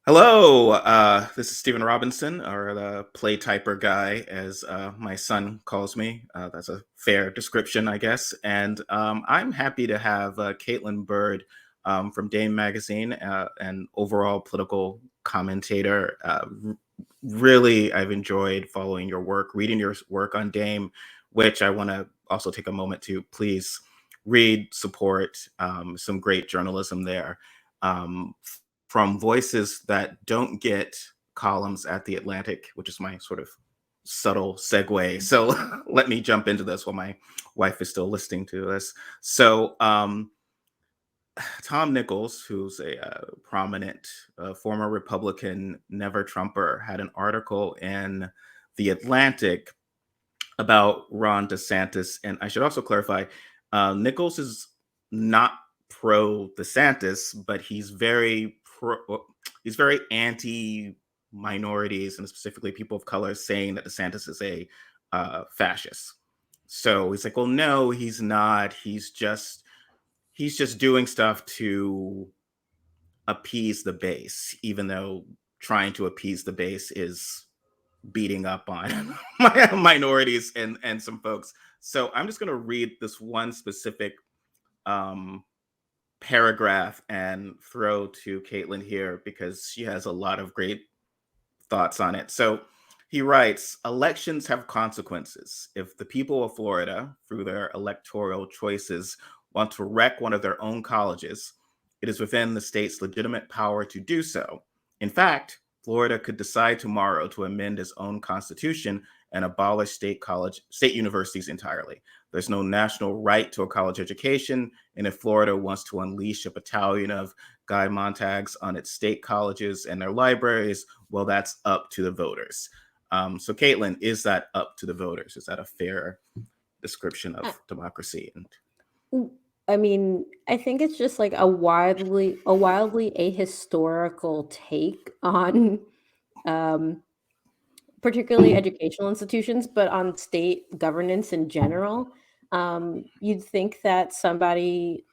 Hello, this is Stephen Robinson, or the play typer guy, as my son calls me. That's a fair description, I guess. And I'm happy to have Kaitlin Byrd from Dame Magazine, an overall political commentator. Really, I've enjoyed following your work, reading your work on Dame, which I want to also take a moment to please read, support some great journalism there. Um, from voices that don't get columns at the Atlantic, which is my sort of subtle segue. So let me jump into this while my wife is still listening to this. So Tom Nichols, who's a prominent former Republican never Trumper, had an article in the Atlantic about Ron DeSantis. And I should also clarify, Nichols is not pro DeSantis, but he's very anti minorities and specifically people of color, saying that DeSantis is a fascist. So he's like, well, no, he's not. He's just doing stuff to appease the base, even though trying to appease the base is beating up on minorities and some folks. So I'm just going to read this one specific um, paragraph and throw to Caitlin here because she has a lot of great thoughts on it. So he writes, elections have consequences. If the people of Florida, through their electoral choices, want to wreck one of their own colleges, it is within the state's legitimate power to do so. In fact, Florida could decide tomorrow to amend its own constitution and abolish state universities entirely. There's no national right to a college education, and if Florida wants to unleash a battalion of Guy Montags on its state colleges and their libraries, well, that's up to the voters. So, Caitlin, is that up to the voters? Is that a fair description I of democracy? And I mean, I think it's just like a wildly ahistorical take on um, particularly educational institutions, but on state governance in general. You'd think that somebody,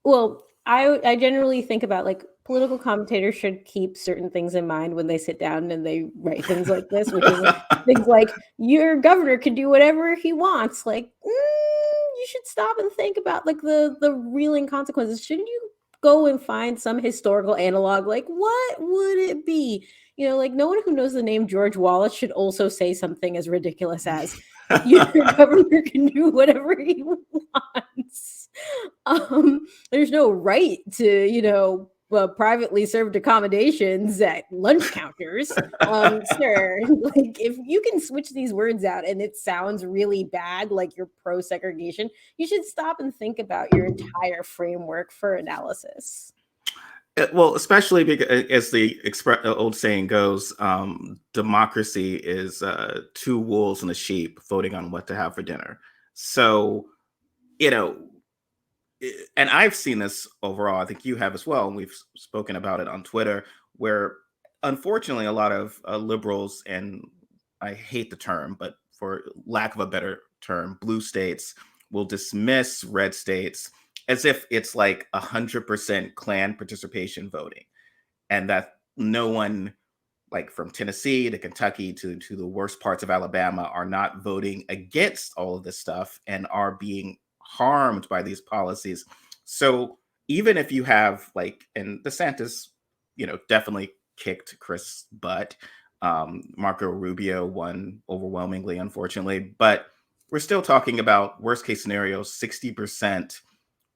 well, I generally think about like political commentators should keep certain things in mind when they sit down and they write things like this, which is things like your governor can do whatever he wants. Like, you should stop and think about like the reeling consequences. Shouldn't you go and find some historical analog? Like, what would it be? Like no one who knows the name George Wallace should also say something as ridiculous as your governor can do whatever he wants. There's no right to, privately served accommodations at lunch counters. Sir, like if you can switch these words out and it sounds really bad, like you're pro segregation, you should stop and think about your entire framework for analysis. well, especially because, as the old saying goes, democracy is two wolves and a sheep voting on what to have for dinner. So, you know, and I've seen this overall. I think you have as well, and we've spoken about it on Twitter, where unfortunately a lot of liberals, and I hate the term, but for lack of a better term, blue states will dismiss red states as if it's like 100% Klan participation voting, and that no one, like from Tennessee to Kentucky to the worst parts of Alabama, are not voting against all of this stuff and are being harmed by these policies. So even if you have like, and DeSantis, definitely kicked Chris' butt. Marco Rubio won overwhelmingly, unfortunately, but we're still talking about worst case scenario 60%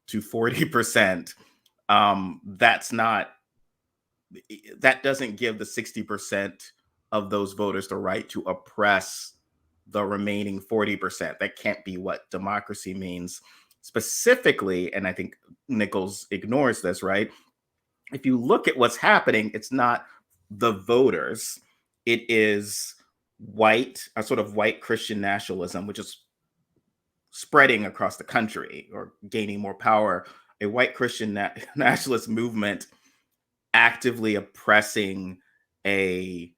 to 40%. That's not that doesn't give the 60% of those voters the right to oppress the remaining 40%. That can't be what democracy means specifically. And I think Nichols ignores this, right? If you look at what's happening, it's not the voters, it is a sort of white Christian nationalism, which is spreading across the country or gaining more power. A white Christian nationalist movement actively oppressing a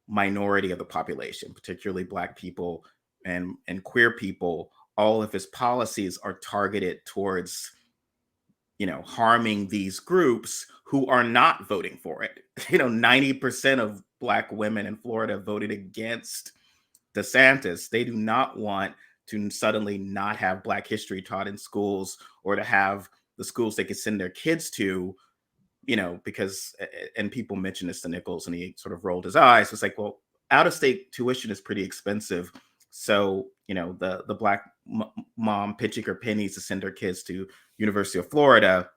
minority of the population, particularly Black people and queer people. All of his policies are targeted towards harming these groups who are not voting for it. 90% of Black women in Florida voted against DeSantis. They do not want to suddenly not have Black history taught in schools, or to have the schools they could send their kids to, because, and people mentioned this to Nichols and he sort of rolled his eyes. It's like, well, out of state tuition is pretty expensive. So, the Black mom pitching her pennies to send her kids to University of Florida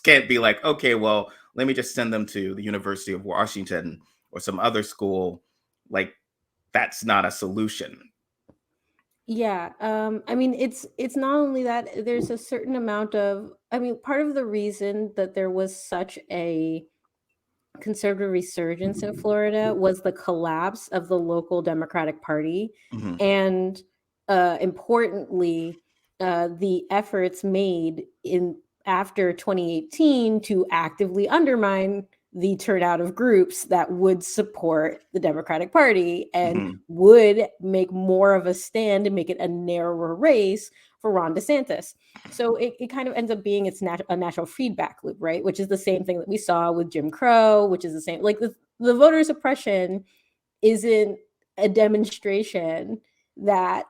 can't be like, okay, well, let me just send them to the University of Washington or some other school. Like, that's not a solution. Yeah, I mean, it's not only that. There's a certain amount of, I mean, part of the reason that there was such a conservative resurgence in Florida was the collapse of the local Democratic Party, Mhm. and importantly, the efforts made in after 2018 to actively undermine the turnout of groups that would support the Democratic Party and Mhm. would make more of a stand and make it a narrower race for Ron DeSantis. So it kind of ends up being a natural feedback loop, right? Which is the same thing that we saw with Jim Crow, which is the same, like the voter suppression isn't a demonstration that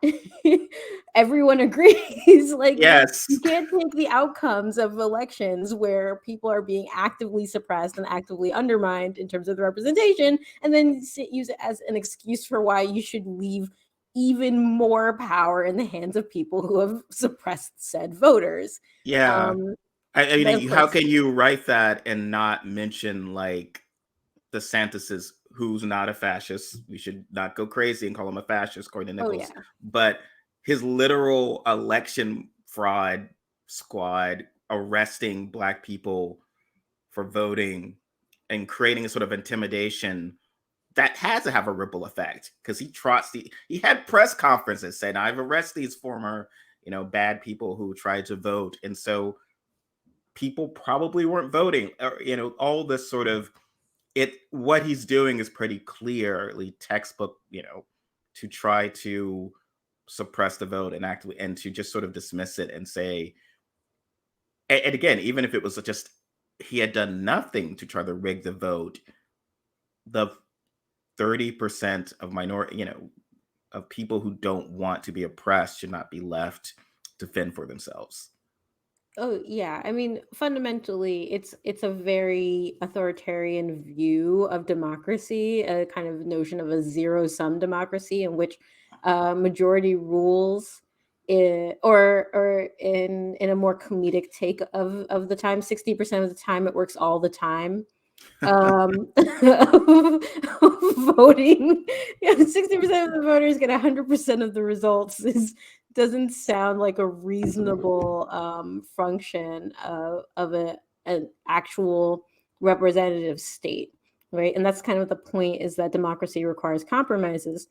everyone agrees. Like, Yes. you can't take the outcomes of elections where people are being actively suppressed and actively undermined in terms of the representation, and then use it as an excuse for why you should leave even more power in the hands of people who have suppressed said voters. Yeah. Um, I but mean, of how course, can you write that and not mention, like, DeSantis is, who's not a fascist? We should not go crazy and call him a fascist, according to oh Nichols. yeah, But his literal election fraud squad arresting Black people for voting and creating a sort of intimidation that has to have a ripple effect, because he had press conferences saying, I've arrested these former, bad people who tried to vote. And so people probably weren't voting, or, all this sort of, what he's doing is pretty clearly textbook, to try to suppress the vote and actively, and to just sort of dismiss it and say, and again, even if it was just he had done nothing to try to rig the vote, the 30% of minority, of people who don't want to be oppressed should not be left to fend for themselves. oh yeah. I mean, fundamentally, it's a very authoritarian view of democracy, a kind of notion of a zero sum democracy in which majority rules. Or in a more comedic take of the time, 60% of the time it works all the time. um Voting, yeah, 60% of the voters get 100% of the results is doesn't sound like a reasonable function of an actual representative state, right? And that's kind of the point, is that democracy requires compromises.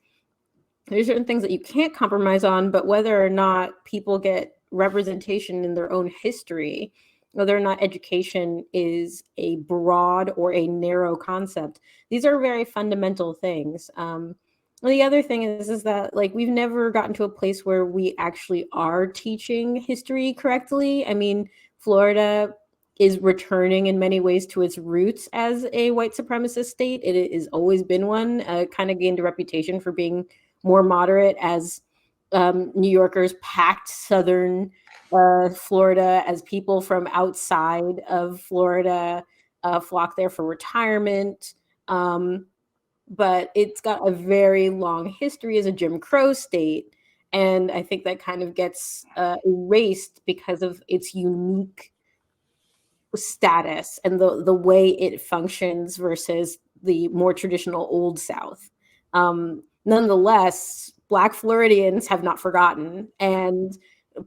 There's certain things that you can't compromise on, but whether or not people get representation in their own history, whether or not education is a broad or a narrow concept, these are very fundamental things. And the other thing is that, like, we've never gotten to a place where we actually are teaching history correctly. I mean, Florida is returning in many ways to its roots as a white supremacist state. It has always been one. Kind of gained a reputation for being more moderate as New Yorkers packed southern Florida, as people from outside of Florida flock there for retirement. Um, but it's got a very long history as a Jim Crow state. And I think that kind of gets erased because of its unique status and the way it functions versus the more traditional Old South. Nonetheless, Black Floridians have not forgotten, and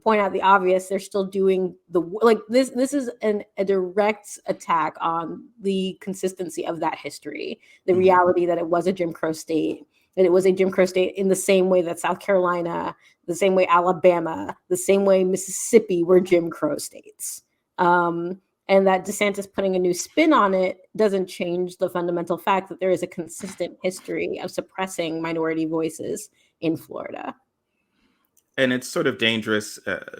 point out the obvious, they're still doing the, like, this is a direct attack on the consistency of that history, the Mhm. reality that it was a Jim Crow state, that it was a Jim Crow state in the same way that South Carolina, the same way Alabama, the same way Mississippi were Jim Crow states. And that DeSantis putting a new spin on it doesn't change the fundamental fact that there is a consistent history of suppressing minority voices in Florida. And it's sort of dangerous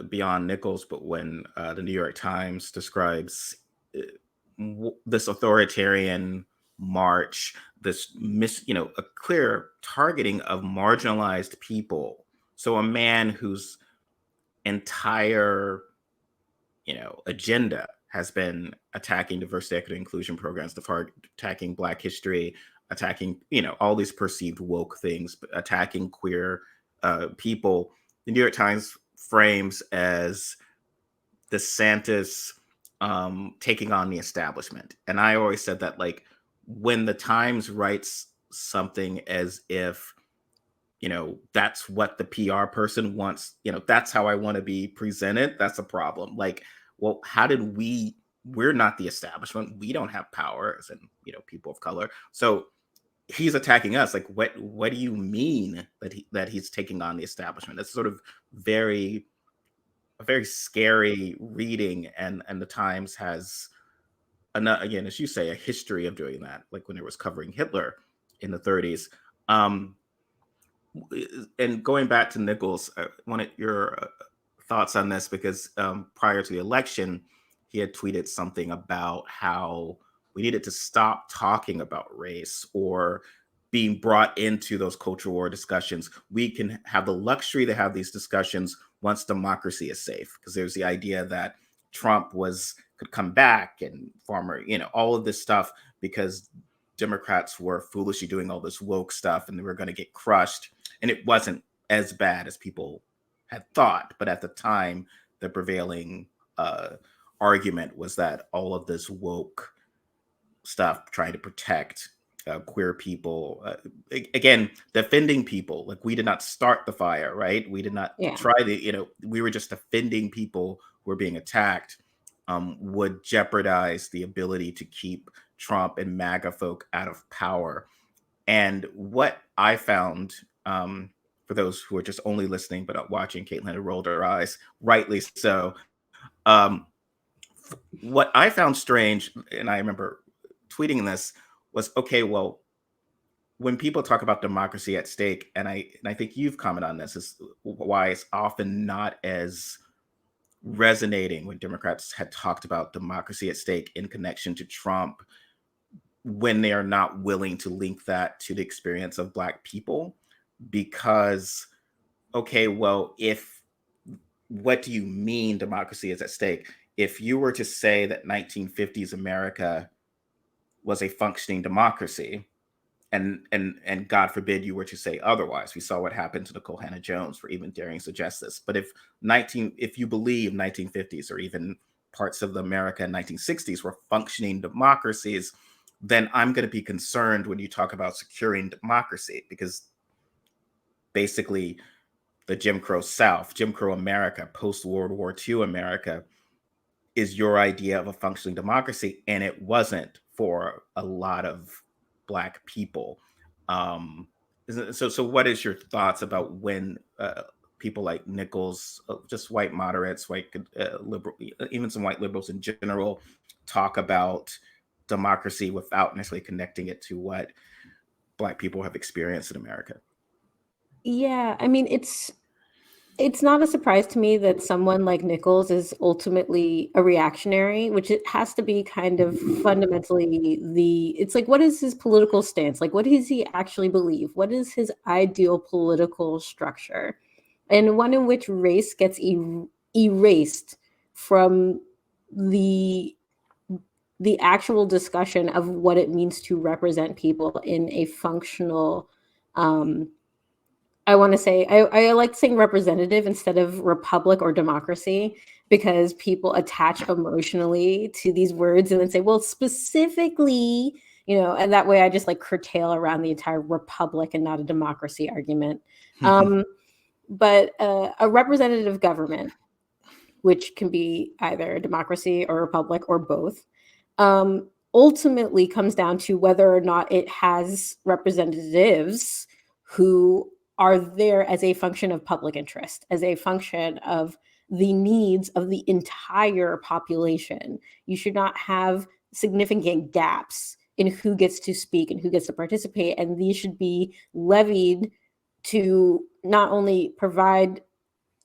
beyond Nichols, but when the New York Times describes uh, this authoritarian march, a clear targeting of marginalized people. So a man whose entire agenda has been attacking diversity, equity, inclusion programs, attacking Black history, attacking all these perceived woke things, but attacking queer people. The New York Times frames as DeSantis taking on the establishment, and I always said that, like, when the Times writes something as if that's what the PR person wants, that's how I want to be presented, that's a problem. Like, well, how did we're not the establishment, we don't have power as in people of color. So he's attacking us. Like, what do you mean that he's taking on the establishment? That's sort of very a very scary reading. And the Times has, again, as you say, a history of doing that, like when it was covering Hitler in the 30s. And going back to Nichols, I wanted your thoughts on this because prior to the election, he had tweeted something about how we needed to stop talking about race or being brought into those culture war discussions. We can have the luxury to have these discussions once democracy is safe, because there's the idea that Trump could come back and farmer, all of this stuff because Democrats were foolishly doing all this woke stuff and they were going to get crushed. And it wasn't as bad as people had thought. But at the time, the prevailing argument was that all of this woke stuff trying to protect queer people, again, defending people. Like, we did not start the fire, right? We did not Yeah. try to, we were just defending people who were being attacked, would jeopardize the ability to keep Trump and MAGA folk out of power. And what I found, for those who are just only listening but not watching, Kaitlin had rolled her eyes, rightly so. Um, what I found strange, and I remember tweeting this, was okay, well, when people talk about democracy at stake, and I think you've commented on this, is why it's often not as resonating when Democrats had talked about democracy at stake in connection to Trump, when they are not willing to link that to the experience of Black people. Because, okay, well, if what do you mean democracy is at stake? If you were to say that 1950s America was a functioning democracy, and God forbid you were to say otherwise. We saw what happened to Nicole Hannah Jones for even daring to suggest this. But if you believe 1950s or even parts of the America in 1960s were functioning democracies, then I'm going to be concerned when you talk about securing democracy, because basically the Jim Crow South, Jim Crow America, post World War II America is your idea of a functioning democracy, and it wasn't for a lot of Black people. Um, so what is your thoughts about when people like Nichols, just white moderates, white liberal, even some white liberals in general, talk about democracy without necessarily connecting it to what Black people have experienced in America? Yeah, I mean, it's not a surprise to me that someone like Nichols is ultimately a reactionary, which it has to be kind of fundamentally it's like, what is his political stance? Like, what does he actually believe? What is his ideal political structure? And one in which race gets erased from the the actual discussion of what it means to represent people in a functional, I want to say, I like saying representative instead of republic or democracy, because people attach emotionally to these words and then say, well, specifically, and that way I just like curtail around the entire republic and not a democracy argument. Um, but a representative government, which can be either a democracy or a republic or both, ultimately comes down to whether or not it has representatives who are there as a function of public interest, as a function of the needs of the entire population. You should not have significant gaps in who gets to speak and who gets to participate. And these should be levied to not only provide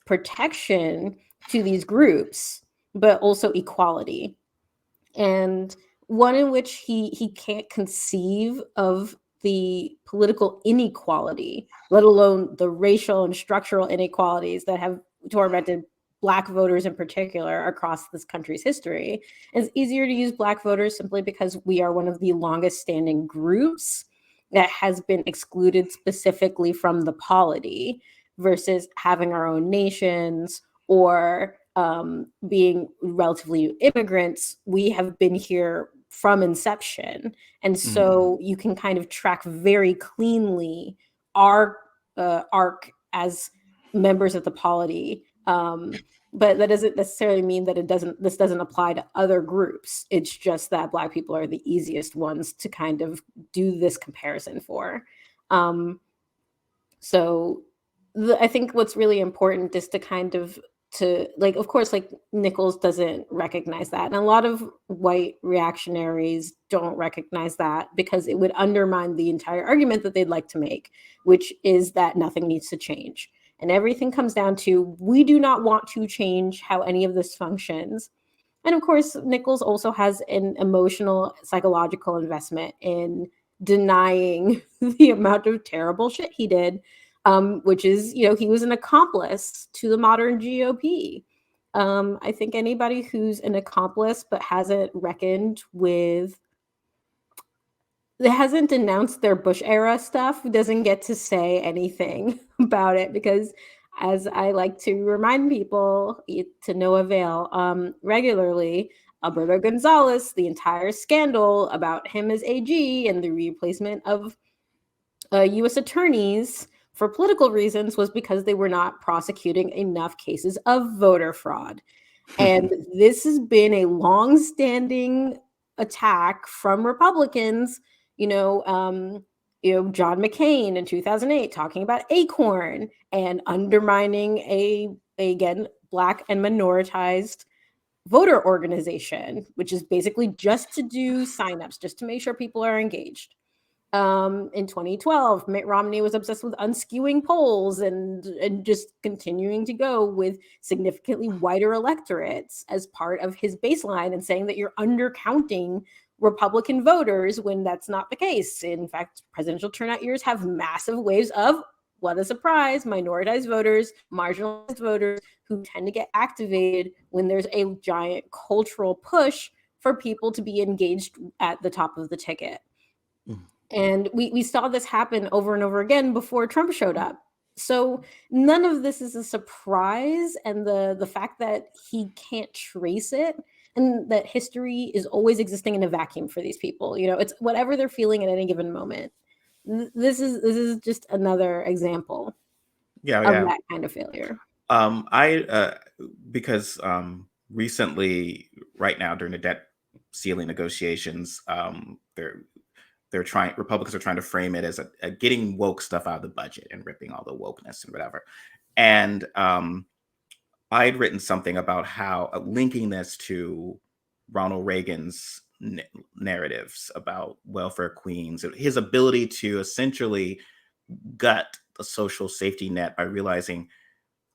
protection to these groups, but also equality. And one in which he can't conceive of the political inequality, let alone the racial and structural inequalities that have tormented Black voters in particular across this country's history. It's easier to use Black voters simply because we are one of the longest standing groups that has been excluded specifically from the polity versus having our own nations or being relatively immigrants. We have been here from inception. And so you can kind of track very cleanly our arc as members of the polity. But that doesn't necessarily mean that this doesn't apply to other groups. It's just that Black people are the easiest ones to kind of do this comparison for. So I think what's really important is to kind of like, of course, like Nichols doesn't recognize that. And a lot of white reactionaries don't recognize that because it would undermine the entire argument that they'd like to make, which is that nothing needs to change. And everything comes down to, we do not want to change how any of this functions. And of course, Nichols also has an emotional, psychological investment in denying the amount of terrible shit he did, which is, he was an accomplice to the modern GOP. I think anybody who's an accomplice but hasn't denounced their Bush era stuff doesn't get to say anything about it, because as I like to remind people, to no avail, regularly, Alberto Gonzales, the entire scandal about him as AG and the replacement of U.S. attorneys for political reasons was because they were not prosecuting enough cases of voter fraud. And this has been a long-standing attack from Republicans. John McCain in 2008 talking about Acorn and undermining again, Black and minoritized voter organization, which is basically just to do signups, just to make sure people are engaged. In 2012, Mitt Romney was obsessed with unskewing polls and just continuing to go with significantly whiter electorates as part of his baseline, and saying that you're undercounting Republican voters when that's not the case. In fact, presidential turnout years have massive waves of, what a surprise, minoritized voters, marginalized voters who tend to get activated when there's a giant cultural push for people to be engaged at the top of the ticket. And we saw this happen over and over again before Trump showed up. So none of this is a surprise. And the fact that he can't trace it, and that history is always existing in a vacuum for these people, it's whatever they're feeling at any given moment. This is just another example of that kind of failure. Because recently, right now during the debt ceiling negotiations, Republicans are trying to frame it as a getting woke stuff out of the budget and ripping all the wokeness and whatever. And I'd written something about how linking this to Ronald Reagan's narratives about welfare queens, his ability to essentially gut the social safety net by realizing,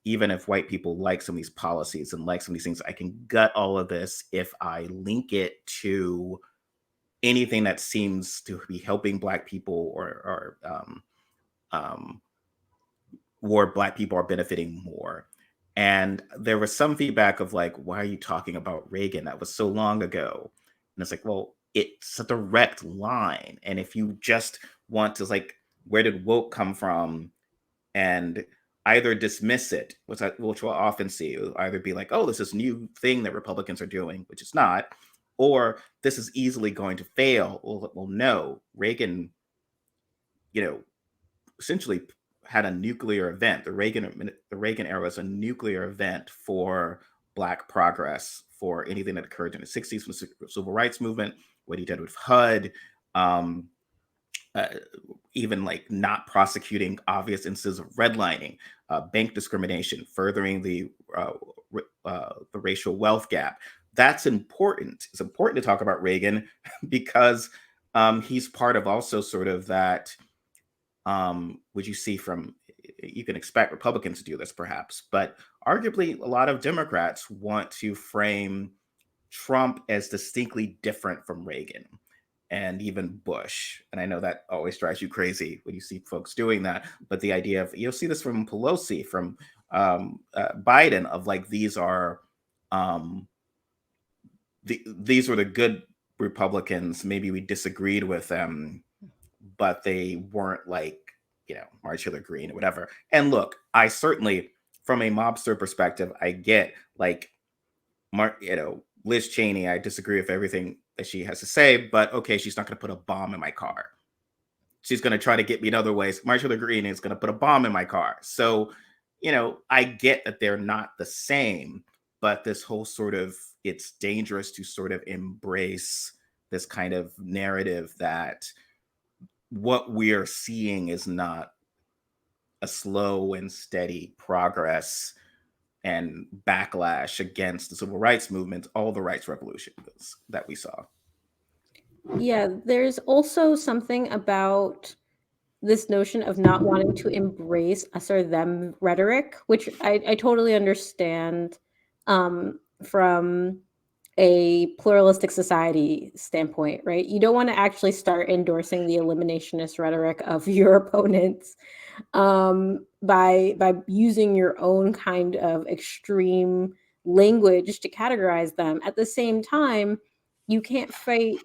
even if white people like some of these policies and like some of these things, I can gut all of this if I link it to anything that seems to be helping Black people or where Black people are benefiting more. And there was some feedback of like, why are you talking about Reagan? That was so long ago. And it's like, well, it's a direct line. And if you just want to, like, where did woke come from? And either dismiss it, which we'll often see, it'll either be like, oh, this is a new thing that Republicans are doing, which it's not, or this is easily going to fail. Well, no, Reagan, essentially had a nuclear event. The Reagan era was a nuclear event for Black progress, for anything that occurred in the 60s from the civil rights movement, what he did with HUD, even like not prosecuting obvious instances of redlining, bank discrimination, furthering the racial wealth gap. That's important. It's important to talk about Reagan because he's part of also sort of that, which you see from, you can expect Republicans to do this perhaps, but arguably a lot of Democrats want to frame Trump as distinctly different from Reagan and even Bush. And I know that always drives you crazy when you see folks doing that. But the idea of, you'll see this from Pelosi, from Biden, of like, um, these were the good Republicans. Maybe we disagreed with them, but they weren't like, March Hiller Green or whatever. And look, I certainly, from a mobster perspective, I get like, Liz Cheney, I disagree with everything that she has to say, but okay, she's not going to put a bomb in my car. She's going to try to get me in other ways. Marjorie Green is going to put a bomb in my car. So, I get that they're not the same, but this whole sort of, it's dangerous to sort of embrace this kind of narrative that what we're seeing is not a slow and steady progress and backlash against the civil rights movement, all the rights revolutions that we saw. Yeah, there's also something about this notion of not wanting to embrace us or them rhetoric, which I totally understand from a pluralistic society standpoint, right? You don't want to actually start endorsing the eliminationist rhetoric of your opponents by using your own kind of extreme language to categorize them. At the same time, you can't fight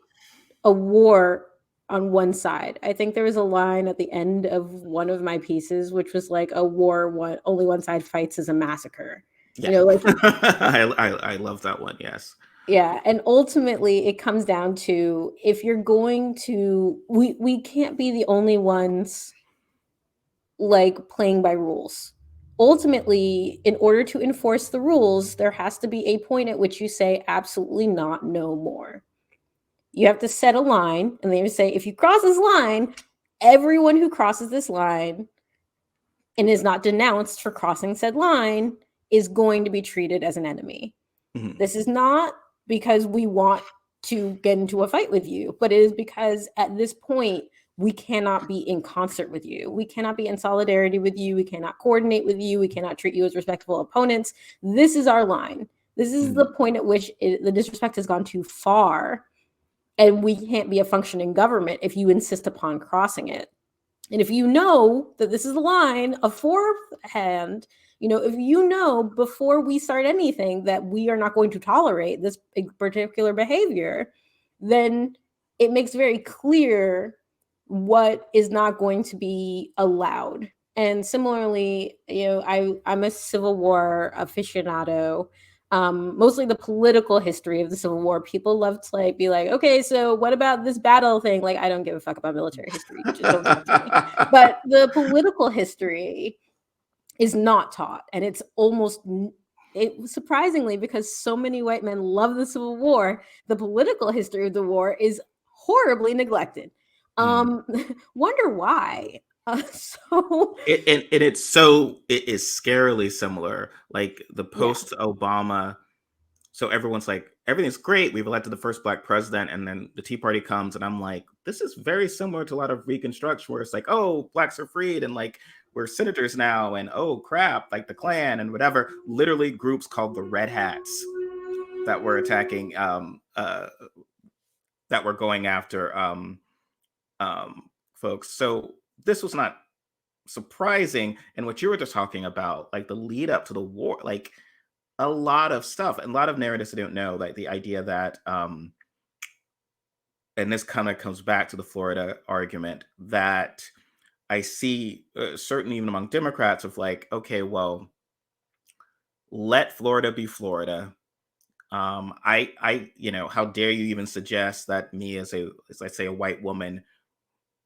a war on one side. I think there was a line at the end of one of my pieces, which was like, a war only one side fights is a massacre. Yeah. Like I love that one. Yes. yeah, and ultimately it comes down to, if you're going to, we can't be the only ones like playing by rules. Ultimately, in order to enforce the rules, there has to be a point at which you say absolutely not, no more. You have to set a line, and they say, if you cross this line, everyone who crosses this line and is not denounced for crossing said line is going to be treated as an enemy. Mhm. This is not because we want to get into a fight with you, but it is because at this point, we cannot be in concert with you. We cannot be in solidarity with you. We cannot coordinate with you. We cannot treat you as respectable opponents. This is our line. This is the point at which the disrespect has gone too far, and we can't be a functioning government if you insist upon crossing it. And if you know that this is the line of forehand, if you know before we start anything that we are not going to tolerate this particular behavior, then it makes very clear what is not going to be allowed. And similarly, I'm a Civil War aficionado. Mostly the political history of the Civil War. People love to be like, okay, so what about this battle thing? Like, I don't give a fuck about military history. Just don't talk to me. But the political history is not taught, and it's almost surprisingly, because so many white men love the Civil War, the political history of the war is horribly neglected. Wonder why. It is scarily similar. Like the post Obama, so everyone's like, everything's great. We've elected the first Black president, and then the Tea Party comes, and I'm like, this is very similar to a lot of Reconstruction, where it's like, oh, Blacks are freed, and like we're senators now, and oh crap, like the Klan and whatever. Literally, groups called the Red Hats that were attacking, that were going after folks. So this was not surprising. And what you were just talking about, like the lead up to the war, like a lot of stuff and a lot of narratives I don't know, like the idea that and this kind of comes back to the Florida argument that I see certainly even among Democrats of like, okay, well, let Florida be Florida. How dare you even suggest that me as let's say a white woman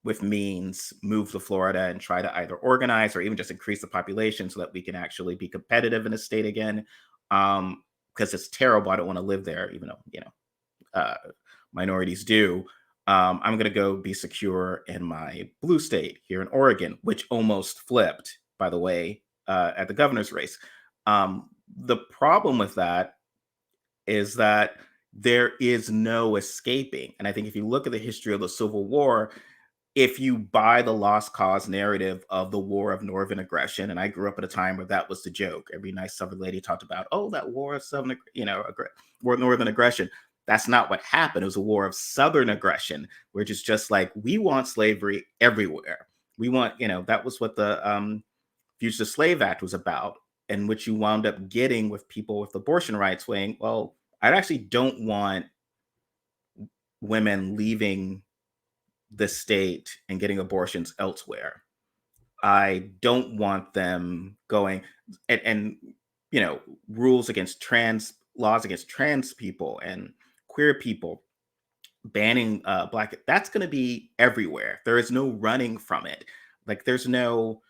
with means move to Florida and try to either organize or even just increase the population so that we can actually be competitive in the state again. Because it's terrible. I don't want to live there, even though, minorities do. I'm going to go be secure in my blue state here in Oregon, which almost flipped, by the way, at the governor's race. The problem with that is that there is no escaping. And I think if you look at the history of the Civil War, if you buy the lost cause narrative of the war of northern aggression, and I grew up at a time where that was the joke. Every nice Southern lady talked about, oh, that war of southern, war of northern aggression. That's not what happened. It was a war of southern aggression, which is just like, we want slavery everywhere. We want, that was what the Fugitive Slave Act was about, and which you wound up getting with people with abortion rights saying, well, I actually don't want women leaving the state and getting abortions elsewhere. I don't want them going and rules against laws against trans people and queer people, banning black. That's going to be everywhere. There is no running from it. Like there's no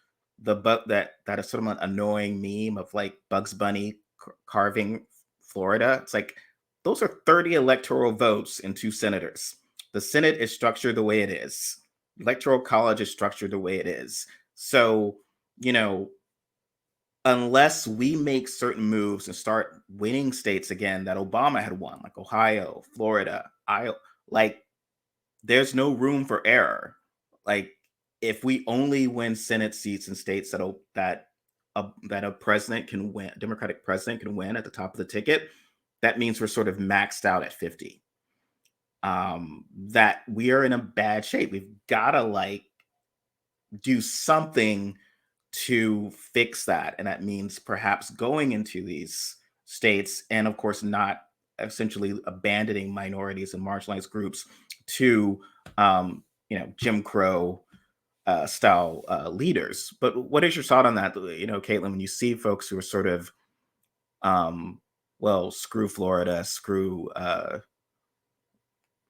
that is sort of an annoying meme of like Bugs Bunny carving Florida. It's like those are 30 electoral votes and 2 senators. The Senate is structured the way it is. Electoral college is structured the way it is. So, unless we make certain moves and start winning states again that Obama had won, like Ohio, Florida, Iowa, like there's no room for error. Like if we only win Senate seats in states that a president can win, Democratic president can win at the top of the ticket, that means we're sort of maxed out at 50. That we are in a bad shape. We've got to do something to fix that. And that means perhaps going into these states and of course not essentially abandoning minorities and marginalized groups to, Jim Crow style leaders. But what is your thought on that, Kaitlin, when you see folks who are sort of, screw Florida, screw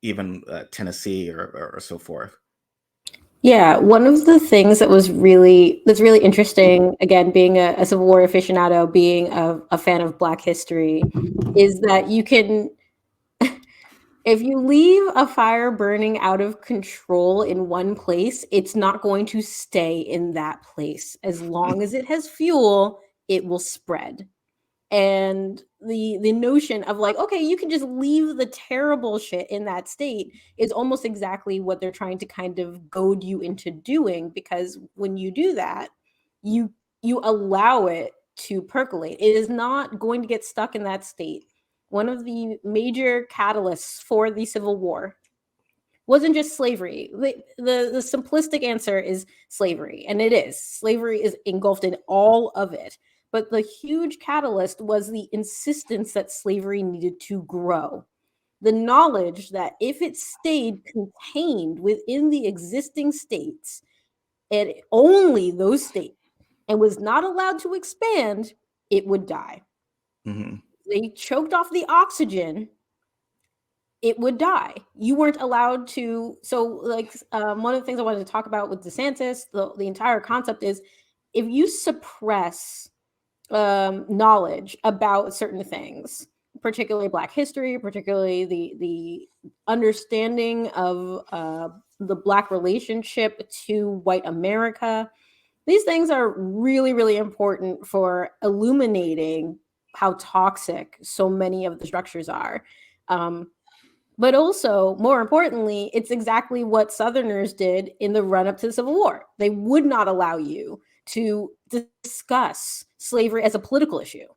even Tennessee or so forth? Yeah, one of the things that's really interesting, again, being a Civil War aficionado, being a fan of Black history, is that you can, if you leave a fire burning out of control in one place, it's not going to stay in that place. As long as it has fuel, it will spread. And the notion of like, okay, you can just leave the terrible shit in that state is almost exactly what they're trying to kind of goad you into doing, because when you do that, you allow it to percolate. It is not going to get stuck in that state. One of the major catalysts for the Civil War wasn't just slavery. The simplistic answer is slavery, and it is. Slavery is engulfed in all of it. But the huge catalyst was the insistence that slavery needed to grow. The knowledge that if it stayed contained within the existing states, and only those states, and was not allowed to expand, it would die. Mm-hmm. They choked off the oxygen, it would die. You weren't allowed to. So like one of the things I wanted to talk about with DeSantis, the entire concept is, if you suppress knowledge about certain things, particularly Black history, particularly the understanding of the Black relationship to white America, these things are really, really important for illuminating how toxic so many of the structures are. But also, more importantly, it's exactly what Southerners did in the run up to the Civil War. They would not allow you to discuss slavery as a political issue.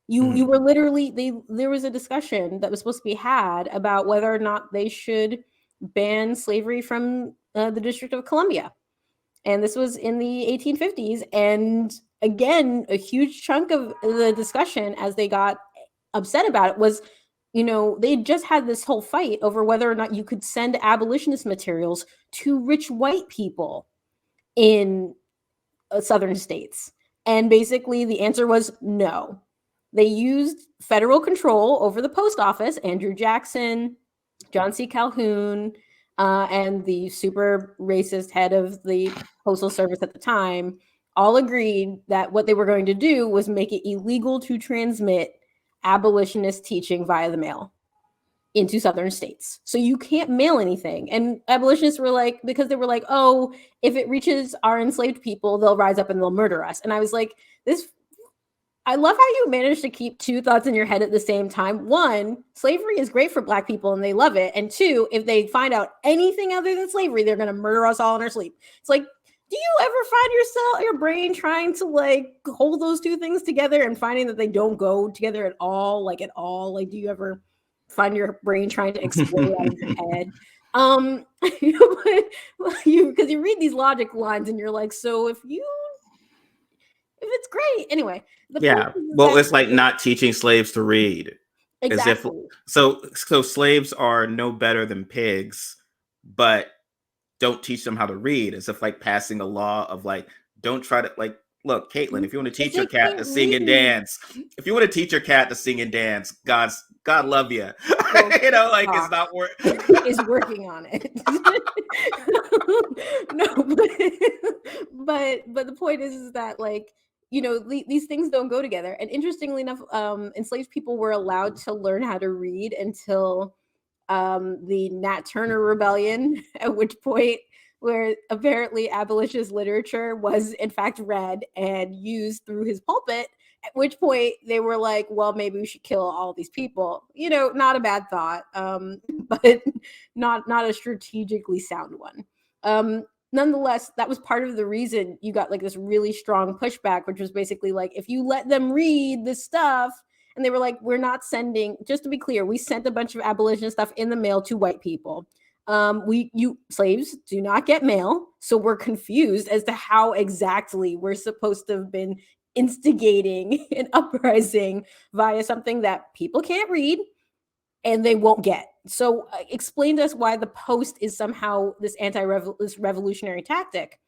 You were literally, there was a discussion that was supposed to be had about whether or not they should ban slavery from the District of Columbia. And this was in the 1850s. And again, a huge chunk of the discussion, as they got upset about it, was, they just had this whole fight over whether or not you could send abolitionist materials to rich white people in southern states. And basically the answer was no. They used federal control over the post office. Andrew Jackson, John C. Calhoun, and the super racist head of the Postal Service at the time all agreed that what they were going to do was make it illegal to transmit abolitionist teaching via the mail into southern states. So you can't mail anything. And abolitionists were like, because they were like, oh, if it reaches our enslaved people, they'll rise up and they'll murder us. And I was like, this I love how you managed to keep two thoughts in your head at the same time. One, slavery is great for Black people and they love it. And two, if they find out anything other than slavery, they're going to murder us all in our sleep. It's like, do you ever find your brain trying to like hold those two things together and finding that they don't go together at all? Like, at all? Like, do you ever find your brain trying to explode out of your head? Because you read these logic lines and you're like, so if it's great. Anyway, the point Yeah. is Well, that it's like not teaching slaves to read. As if exactly. so slaves are no better than pigs, but don't teach them how to read. As if like passing a law of like, don't try to like, look, Kaitlin, if you want to If teach your they cat to can't sing and read, dance, if you want to teach your cat to sing and dance, God love you. well, You know, like it's TikTok not work. is working on it. No, but the point is that like these things don't go together. And interestingly enough, enslaved people were allowed to learn how to read until the Nat Turner Rebellion, at which point where apparently abolitionist literature was in fact read and used through his pulpit, at which point they were like, well, maybe we should kill all these people. Not a bad thought, but not a strategically sound one. Nonetheless, that was part of the reason you got like this really strong pushback, which was basically like, if you let them read this stuff, and they were like, we're not sending, just to be clear, we sent a bunch of abolition stuff in the mail to white people. You slaves do not get mail, so we're confused as to how exactly we're supposed to have been instigating an uprising via something that people can't read and they won't get. So explain to us why the post is somehow this revolutionary tactic.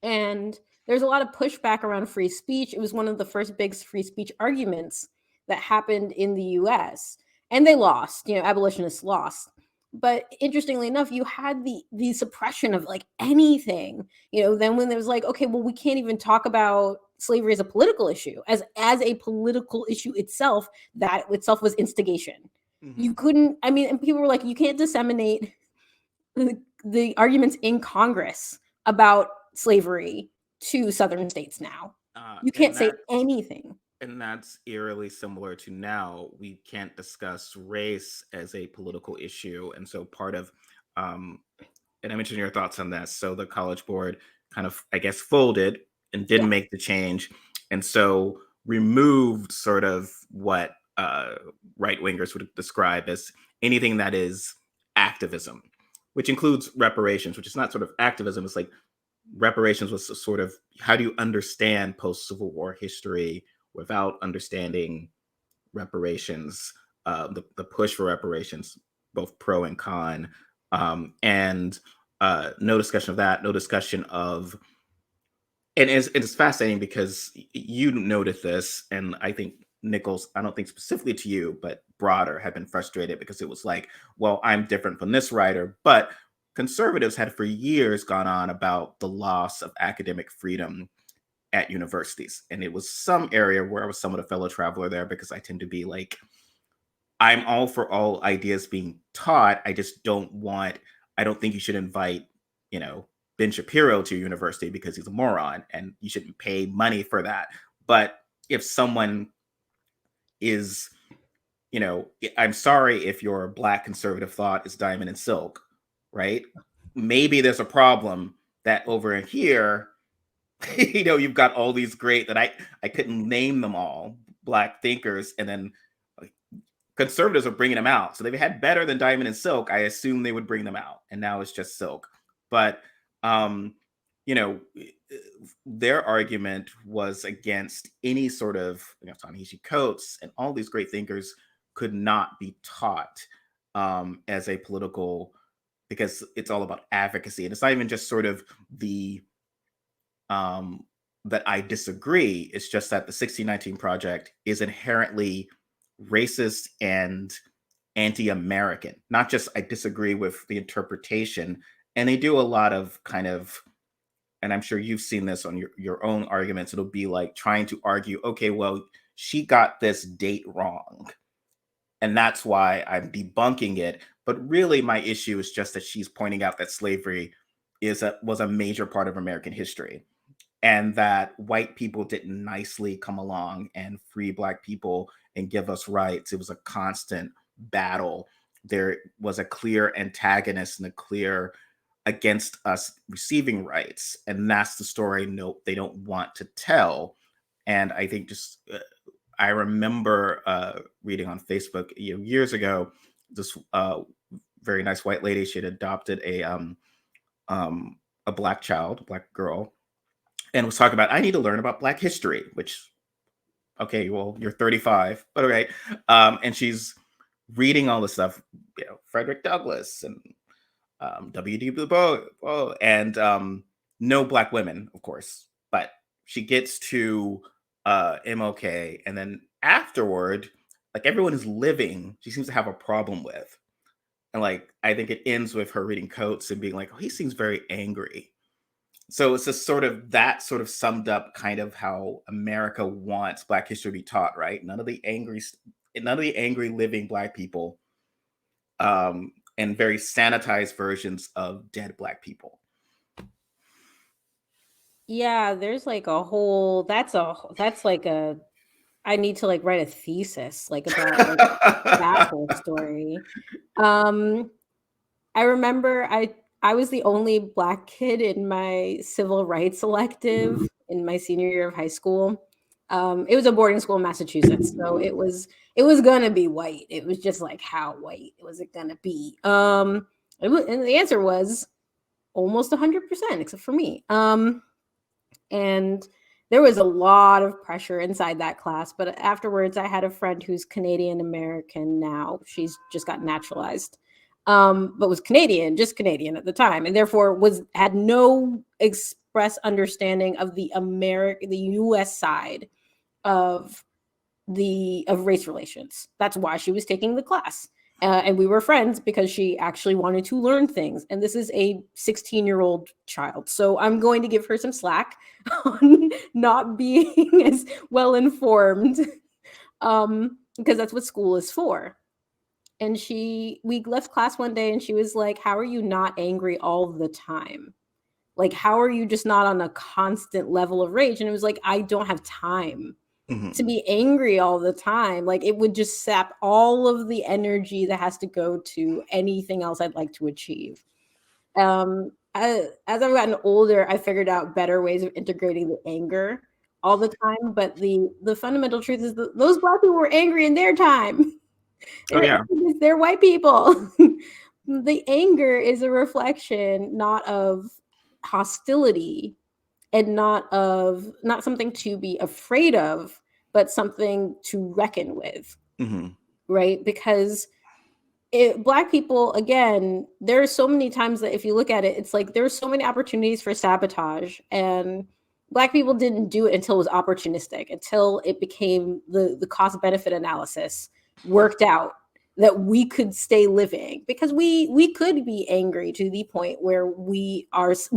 And there's a lot of pushback around free speech. It was one of the first big free speech arguments that happened in the US. And they lost, abolitionists lost. But interestingly enough, you had the suppression of like anything, then when there was like, okay, well, we can't even talk about slavery as a political issue, as a political issue itself, that itself was instigation. You couldn't, and people were like, you can't disseminate the arguments in Congress about slavery to Southern states now. You can't And say that's anything. and that's eerily similar to now. We can't discuss race as a political issue, and so part of and I mentioned your thoughts on that. So the College Board kind of, I guess, folded and didn't Yeah. make the change, and so removed sort of what right wingers would describe as anything that is activism, which includes reparations, which is not sort of activism. It's like reparations was a sort of, how do you understand post Civil War history without understanding reparations, the push for reparations, both pro and con, and no discussion of that, no discussion of, and it's fascinating because you noted this, and I think Nichols, I don't think specifically to you, but broader, had been frustrated because it was like, well, I'm different from this writer, but conservatives had for years gone on about the loss of academic freedom at universities. And it was some area where I was somewhat a fellow traveler there because I tend to be like, I'm all for all ideas being taught. I don't think you should invite, you know, Ben Shapiro to your university because he's a moron and you shouldn't pay money for that. But if someone is, I'm sorry if your Black conservative thought is diamond and silk, right? Maybe there's a problem that over here, you've got all these great that I couldn't name them all, Black thinkers, and then conservatives are bringing them out. So they've had better than diamond and silk. I assume they would bring them out, and now it's just silk. But you know, their argument was against any sort of, Ta-Nehisi Coates and all these great thinkers could not be taught as a political, because it's all about advocacy, and it's not even just sort of the that I disagree. It's just that the 1619 Project is inherently racist and anti-American. Not just I disagree with the interpretation, and they do a lot of kind of, and I'm sure you've seen this on your own arguments. It'll be like trying to argue, okay, well, she got this date wrong, and that's why I'm debunking it. But really, my issue is just that she's pointing out that slavery was a major part of American history. and that white people didn't nicely come along and free Black people and give us rights. It was a constant battle. There was a clear antagonist and a clear against us receiving rights. And that's the story they don't want to tell. And I think I remember reading on Facebook years ago, this very nice white lady, she had adopted a Black child, a Black girl, and was talking about, I need to learn about Black history, which, okay, well, you're 35, but okay. And she's reading all this stuff, Frederick Douglass and W.D. Du Bois, and no Black women, of course. But she gets to MLK, and then afterward, like, everyone is living, she seems to have a problem with. And like, I think it ends with her reading Coates and being like, oh, he seems very angry. So it's just that sort of summed up kind of how America wants Black history to be taught, right? None of the angry living Black people, and very sanitized versions of dead Black people. Yeah, there's like a whole that's like a I need to like write a thesis like about like that whole story. I remember I was the only Black kid in my civil rights elective in my senior year of high school. It was a boarding school in Massachusetts, so it was gonna be white. It was just like, how white was it gonna be? And the answer was almost 100%, except for me. And there was a lot of pressure inside that class. But afterwards, I had a friend who's Canadian American now. She's just got naturalized, but was just Canadian at the time, and therefore had no express understanding of the U.S. side of race relations. That's why she was taking the class. And we were friends because she actually wanted to learn things. And this is a 16-year-old child. So I'm going to give her some slack on not being as well informed, because that's what school is for. And we left class one day and she was like, how are you not angry all the time? Like, how are you just not on a constant level of rage? And it was like, I don't have time to be angry all the time. Like, it would just sap all of the energy that has to go to anything else I'd like to achieve. As I've gotten older, I figured out better ways of integrating the anger all the time. But the fundamental truth is that those Black people were angry in their time. Oh yeah, they're white people. The anger is a reflection not of hostility and not something to be afraid of, but something to reckon with. Right? Because Black people, again, there are so many times that if you look at it, it's like there's so many opportunities for sabotage, and Black people didn't do it until it was opportunistic, until it became the cost benefit analysis worked out that we could stay living, because we could be angry to the point where we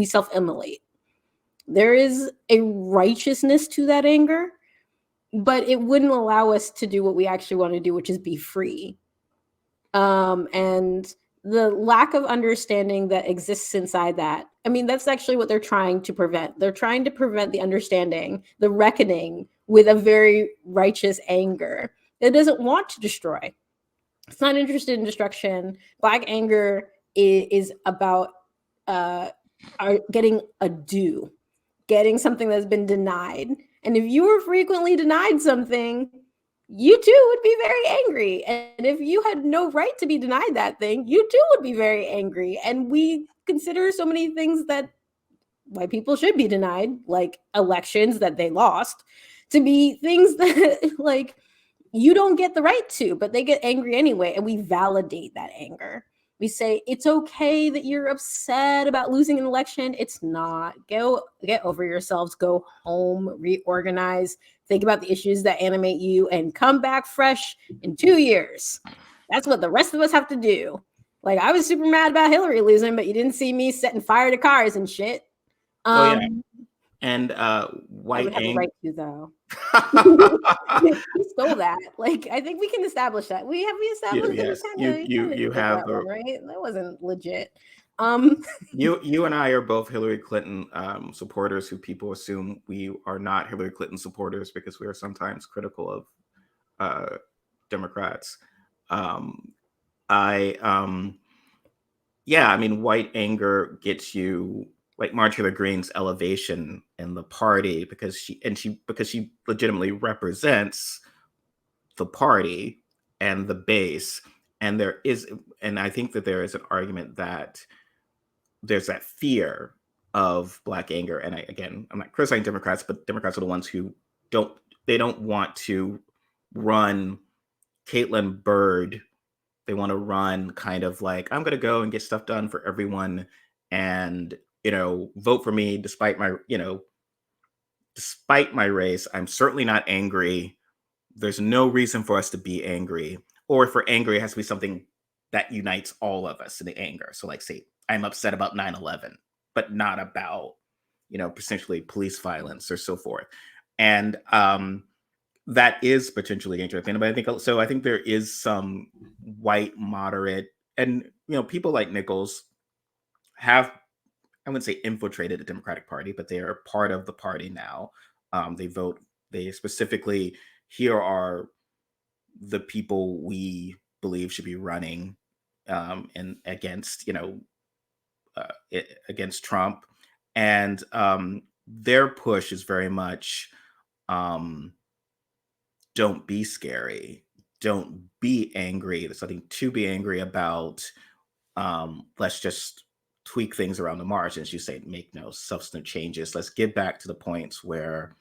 self-immolate. There is a righteousness to that anger, but it wouldn't allow us to do what we actually want to do, which is be free. And the lack of understanding that exists inside that, I mean, that's actually what they're trying to prevent. They're trying to prevent the understanding, the reckoning with a very righteous anger that doesn't want to destroy. It's not interested in destruction. Black anger is about getting a due, getting something that's been denied. And if you were frequently denied something, you too would be very angry. And if you had no right to be denied that thing, you too would be very angry. And we consider so many things that white people should be denied, like elections that they lost, to be things that like you don't get the right to, but they get angry anyway. And we validate that anger. We say, it's okay that you're upset about losing an election. It's not. Get over yourselves. Go home, reorganize, think about the issues that animate you, and come back fresh in 2 years. That's what the rest of us have to do. Like, I was super mad about Hillary losing, but you didn't see me setting fire to cars and shit. Oh yeah. And white I would have a right to, though. you He stole that. Like, I think we can establish that. We established yes, that you have one, right? That wasn't legit. You and I are both Hillary Clinton supporters who people assume we are not Hillary Clinton supporters because we are sometimes critical of Democrats. Um, I Yeah, I mean, white anger gets you like Marjorie Taylor Greene's elevation in the party because she legitimately represents the party and the base. And there is, and I think that there is an argument that there's that fear of black anger. And again, I'm not criticizing Democrats, but Democrats are the ones who don't they don't want to run Kaitlin Byrd. They want to run kind of like, I'm going to go and get stuff done for everyone, and vote for me despite my race. I'm certainly not angry. There's no reason for us to be angry, or if we're angry, it has to be something that unites all of us in the anger. So, like, say, I'm upset about 9/11, but not about, potentially police violence or so forth. And that is potentially interesting. But I think so. I think there is some white moderate, and people like Nichols have, I wouldn't say infiltrated the Democratic Party, but they are part of the party now. They vote. They specifically, here are the people we believe should be running, and against against Trump, and their push is very much, um, don't be scary, don't be angry. There's something to be angry about. Let's just tweak things around the margins. You say make no substantive changes. Let's get back to the points where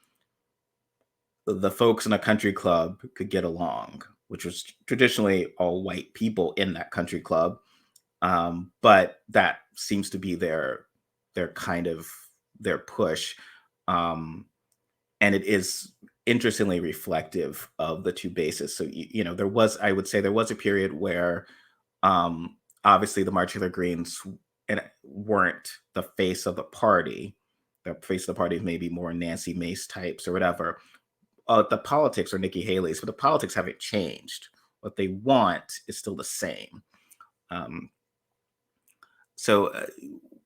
the folks in a country club could get along, which was traditionally all white people in that country club. But that seems to be their kind of their push. Um, and it is interestingly reflective of the two bases. So there was, I would say, there was a period where, obviously, the March Taylor Greens weren't the face of the party. The face of the party is maybe more Nancy Mace types or whatever. The politics are Nikki Haley's, but the politics haven't changed. What they want is still the same. Um, so,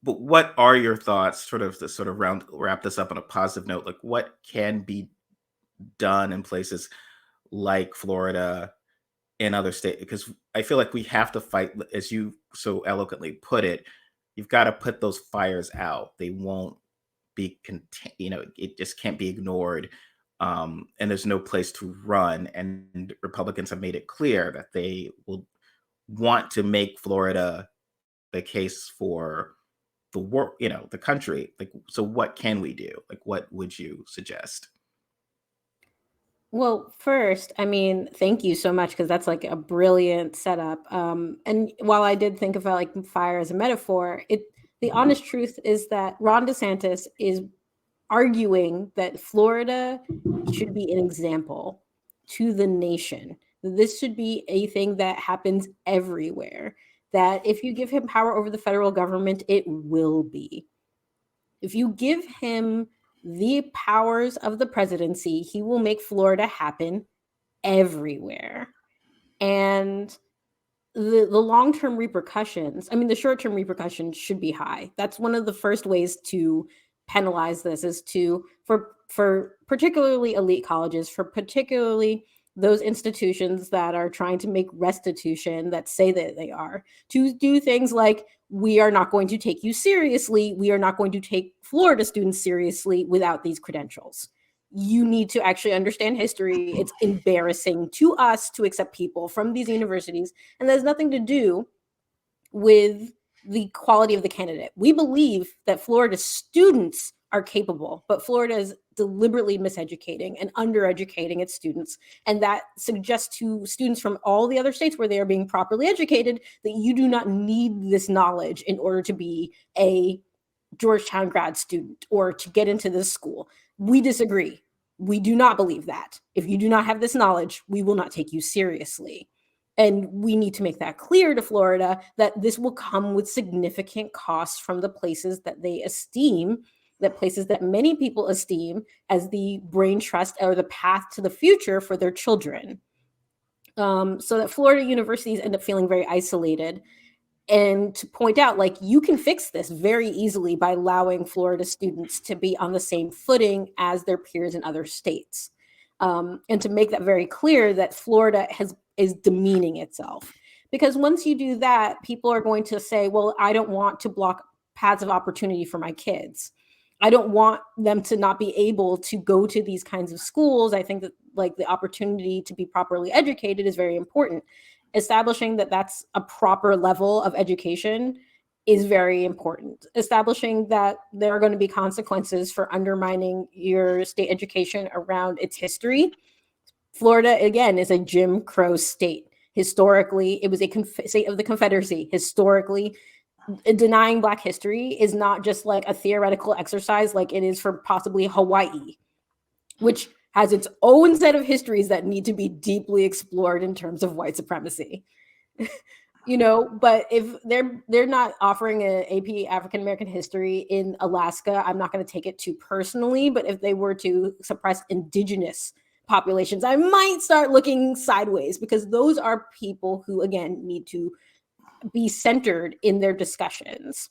but what are your thoughts, sort of to sort of wrap this up on a positive note? Like, what can be done in places like Florida and other states? Because I feel like we have to fight, as you so eloquently put it. You've got to put those fires out. They won't be contained. It just can't be ignored. And there's no place to run. And Republicans have made it clear that they will want to make Florida the case for the world, the country. Like, so what can we do? Like, what would you suggest? Well, first, I mean, thank you so much because that's like a brilliant setup. And while I did think about like fire as a metaphor, the honest truth is that Ron DeSantis is arguing that Florida should be an example to the nation. This should be a thing that happens everywhere. That if you give him power over the federal government, it will be. If you give him the powers of the presidency, he will make Florida happen everywhere. And the long-term repercussions, I mean, the short-term repercussions should be high. That's one of the first ways to penalize this, is to for particularly elite colleges, for particularly those institutions that are trying to make restitution, that say that they are, to do things like, we are not going to take you seriously, we are not going to take Florida students seriously without these credentials. You need to actually understand history. It's embarrassing to us to accept people from these universities, and that has nothing to do with the quality of the candidate. We believe that Florida students are capable, but Florida is deliberately miseducating and undereducating its students. And that suggests to students from all the other states where they are being properly educated that you do not need this knowledge in order to be a Georgetown grad student or to get into this school. We disagree. We do not believe that. If you do not have this knowledge, we will not take you seriously. And we need to make that clear to Florida, that this will come with significant costs from the places that they esteem, that places that many people esteem as the brain trust or the path to the future for their children. So that Florida universities end up feeling very isolated. and to point out, like, you can fix this very easily by allowing Florida students to be on the same footing as their peers in other states. And to make that very clear that Florida is demeaning itself. Because once you do that, people are going to say, well, I don't want to block paths of opportunity for my kids. I don't want them to not be able to go to these kinds of schools. I think that, like, the opportunity to be properly educated is very important. Establishing that that's a proper level of education is very important. Establishing that there are going to be consequences for undermining your state education around its history. Florida, again, is a Jim Crow state. Historically, it was a state of the Confederacy. Historically, denying Black history is not just like a theoretical exercise like it is for possibly Hawaii, which has its own set of histories that need to be deeply explored in terms of white supremacy. But if they're not offering an AP African American history in Alaska, I'm not going to take it too personally. But if they were to suppress indigenous populations, I might start looking sideways, because those are people who, again, need to be centered in their discussions.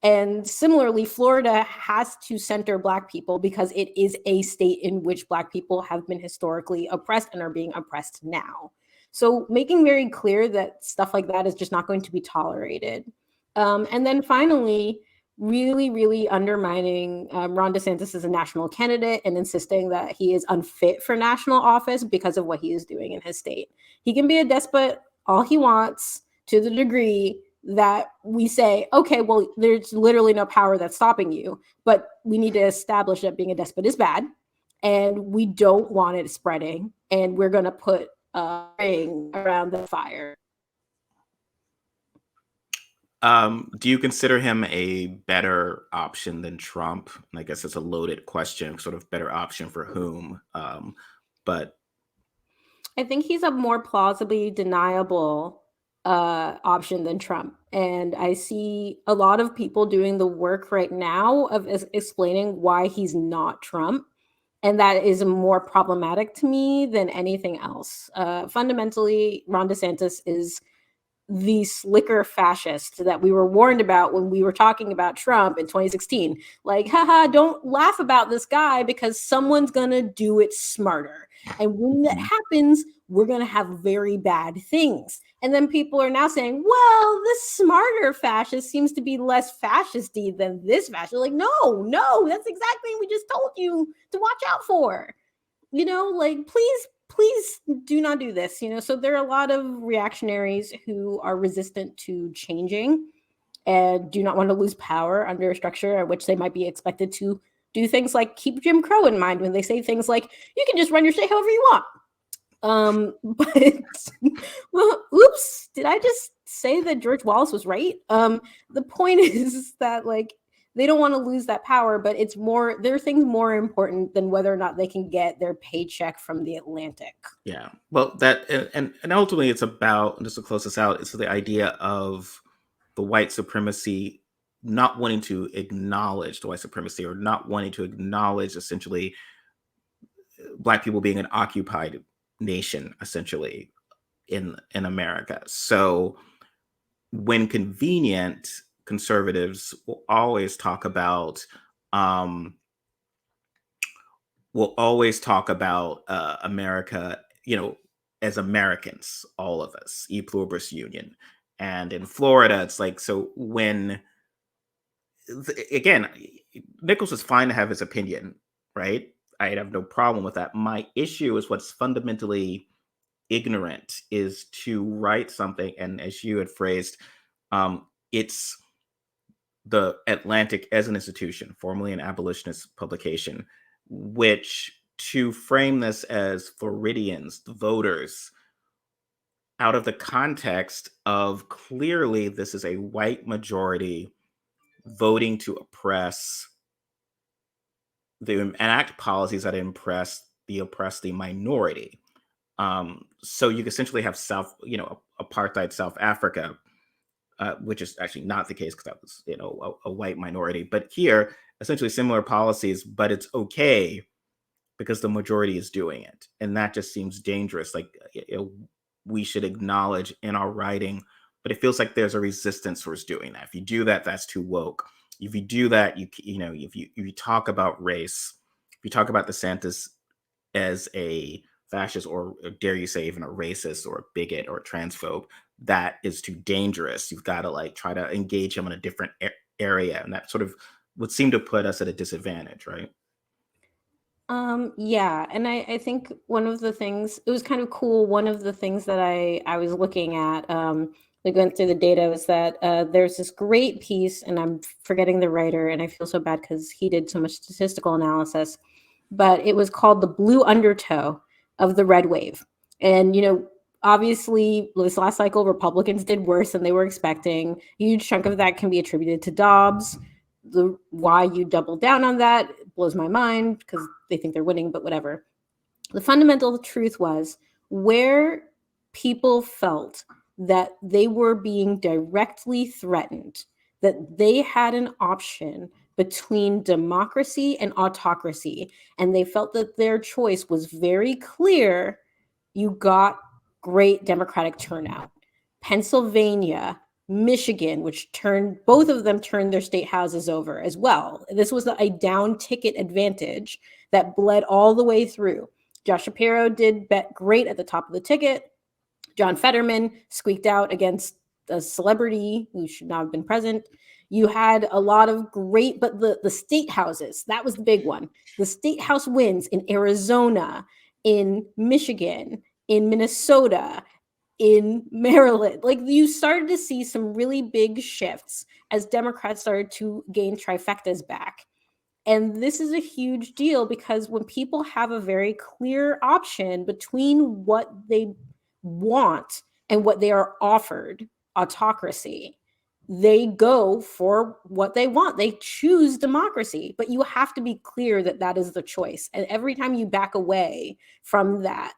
And similarly, Florida has to center Black people because it is a state in which Black people have been historically oppressed and are being oppressed now. So making very clear that stuff like that is just not going to be tolerated. And then finally, really, really undermining Ron DeSantis as a national candidate and insisting that he is unfit for national office because of what he is doing in his state. He can be a despot all he wants, to the degree that we say, okay, well, there's literally no power that's stopping you, but we need to establish that being a despot is bad, and we don't want it spreading, and we're going to put a ring around the fire. Do you consider him a better option than Trump? And I guess it's a loaded question, sort of better option for whom? But I think he's a more plausibly deniable option than Trump. And I see a lot of people doing the work right now of explaining why he's not Trump. And that is more problematic to me than anything else. Fundamentally, Ron DeSantis is the slicker fascist that we were warned about when we were talking about Trump in 2016. Like, haha, don't laugh about this guy because someone's going to do it smarter. And when that happens, we're going to have very bad things. And then people are now saying, well, this smarter fascist seems to be less fascisty than this fascist. Like, no, that's exactly what we just told you to watch out for. Like, please do not do this. So there are a lot of reactionaries who are resistant to changing and do not want to lose power under a structure at which they might be expected to do things like keep Jim Crow in mind when they say things like, you can just run your state however you want. But well, oops, did I just say that George Wallace was right? The point is that, like, they don't want to lose that power, but there are things more important than whether or not they can get their paycheck from the Atlantic. yeah, well, that and ultimately it's about, just to close this out, it's the idea of the white supremacy, not wanting to acknowledge the white supremacy, or not wanting to acknowledge essentially Black people being an occupied nation, essentially in America. So when convenient, conservatives will always talk about America, as Americans, all of us, e pluribus union. And in Florida, it's like, so when, again, Nichols is fine to have his opinion, right? I have no problem with that. My issue is what's fundamentally ignorant is to write something, and as you had phrased, it's the Atlantic as an institution, formerly an abolitionist publication, which to frame this as Floridians, the voters, out of the context of clearly this is a white majority voting to enact policies that oppress the minority. So you essentially have apartheid South Africa, which is actually not the case because that was, a white minority. But here, essentially similar policies, but it's okay because the majority is doing it. And that just seems dangerous. Like, we should acknowledge in our writing but it feels like there's a resistance towards doing that. If you do that, that's too woke. If you do that, if you talk about race, if you talk about DeSantis as a fascist, or dare you say even a racist or a bigot or a transphobe, that is too dangerous. You've got to like try to engage him in a different area, and that sort of would seem to put us at a disadvantage, right? Yeah, and I think one of the things, it was kind of cool. One of the things that I was looking at, like going through the data, was that there's this great piece, and I'm forgetting the writer, and I feel so bad because he did so much statistical analysis, but it was called The Blue Undertow of the Red Wave. And, obviously, this last cycle, Republicans did worse than they were expecting. A huge chunk of that can be attributed to Dobbs. Why you double down on that blows my mind, because they think they're winning, but whatever. The fundamental truth was, where people felt that they were being directly threatened, that they had an option between democracy and autocracy, and they felt that their choice was very clear, you got great Democratic turnout. Pennsylvania, Michigan, which both of them turned their state houses over as well. This was a down ticket advantage that bled all the way through. Josh Shapiro did bet great at the top of the ticket. John Fetterman squeaked out against a celebrity who should not have been present. You had a lot of great, but the state houses, that was the big one. The state house wins in Arizona, in Michigan, in Minnesota, in Maryland. Like, you started to see some really big shifts as Democrats started to gain trifectas back. And this is a huge deal, because when people have a very clear option between what they want and what they are offered, autocracy, they go for what they want. They choose democracy, but you have to be clear that that is the choice. And every time you back away from that,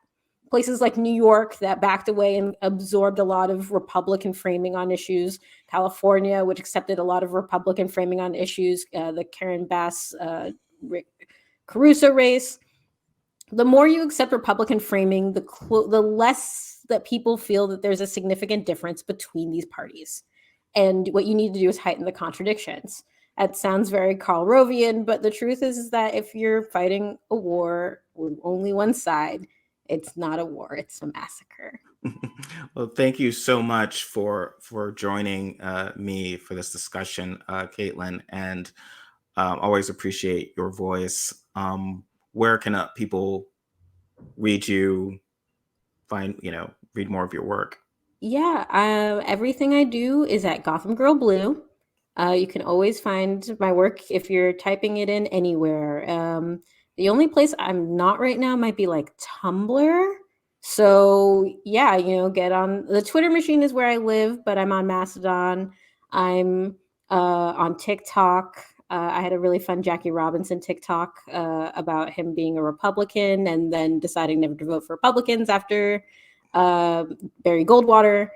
places like New York that backed away and absorbed a lot of Republican framing on issues, California, which accepted a lot of Republican framing on issues, the Karen Bass, Rick Caruso race. The more you accept Republican framing, the less that people feel that there's a significant difference between these parties. And what you need to do is heighten the contradictions. That sounds very Karl Rovian, but the truth is that if you're fighting a war with only one side, it's not a war, it's a massacre. Well, thank you so much for joining me for this discussion, Kaitlin, and always appreciate your voice. Where can people read you, read more of your work? Yeah, everything I do is at Gotham Girl Blue. You can always find my work if you're typing it in anywhere. The only place I'm not right now might be like Tumblr. So yeah, get on the Twitter machine is where I live, but I'm on Mastodon. I'm on TikTok. I had a really fun Jackie Robinson TikTok about him being a Republican and then deciding never to vote for Republicans after Barry Goldwater.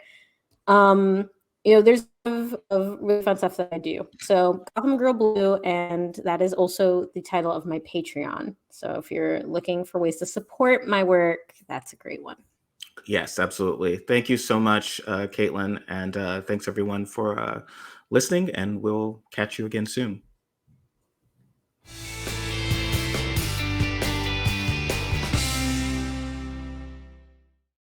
There's of really fun stuff that I do. So Gotham Girl Blue, and that is also the title of my Patreon. So if you're looking for ways to support my work, that's a great one. Yes, absolutely. Thank you so much, Kaitlin, and thanks everyone for listening, and we'll catch you again soon.